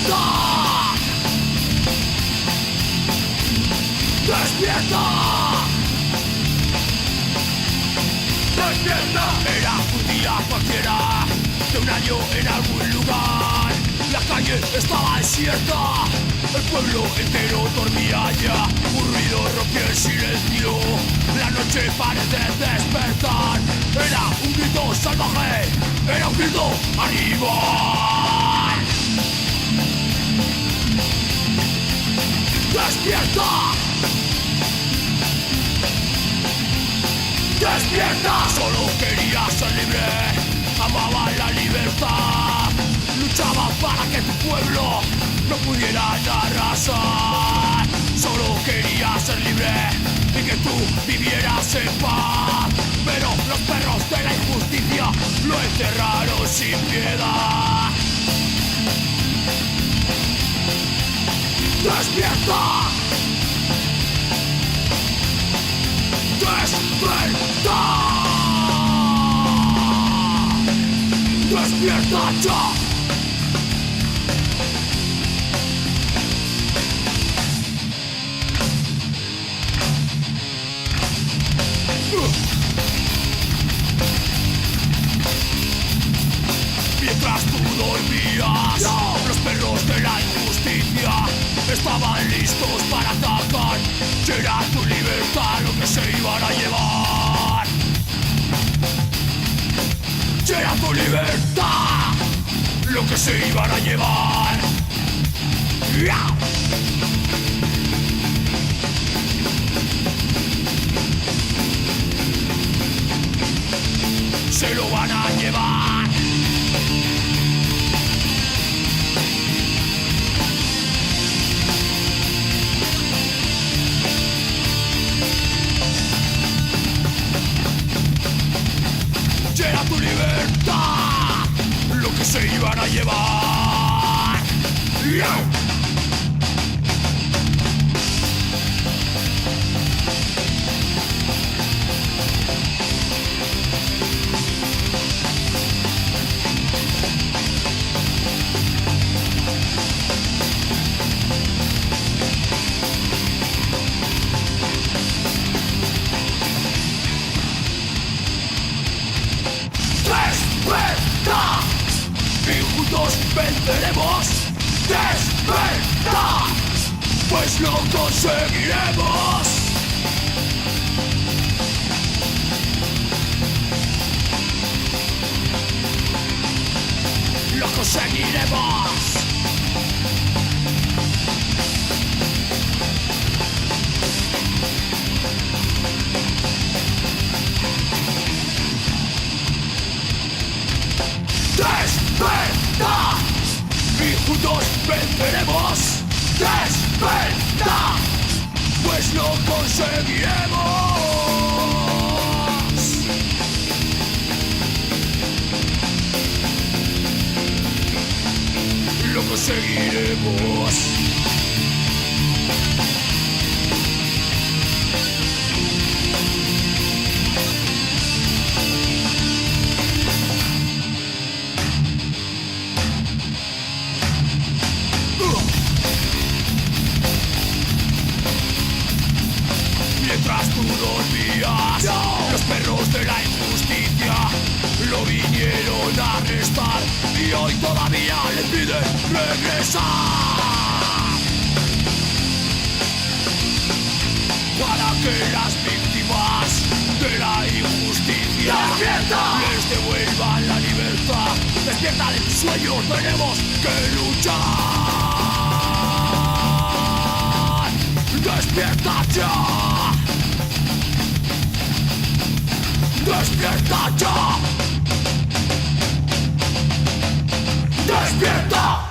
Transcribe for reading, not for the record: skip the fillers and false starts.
Despierta, despierta, despierta. Era un día cualquiera de un año en algún lugar. La calle estaba desierta, el pueblo entero dormía ya. Un ruido rompió el silencio, la noche parece despertar. Era un grito salvaje, era un grito animal. ¡Despierta! ¡Despierta! Solo quería ser libre, amaba la libertad. Luchaba para que tu pueblo no pudieran arrasar. Solo quería ser libre y que tú vivieras en paz. Pero los perros de la injusticia lo encerraron sin piedad. ¡Despierta! ¡Desperta! ¡Despierta ya! Mientras tú dormías, los perros de la injusticia estaban listos para atacar. Era tu libertad lo que se iban a llevar. Era tu libertad lo que se iban a llevar. Se lo van a llevar. Era tu libertad lo que se iban a llevar. ¡Desperta! Y juntos venceremos. ¡Desperta! Pues lo conseguiremos. Lo conseguiremos. ¡Desperta! Y juntos venceremos. ¡Desperta! Pues lo conseguiremos. Lo conseguiremos. Mientras tú dormías, los perros de la injusticia lo vinieron a arrestar y hoy todavía le piden regresar. Para que las víctimas de la injusticia les devuelvan la libertad. Despierta del sueño, tenemos que luchar. Despierta ya. ¡Despierta ya! ¡Despierta!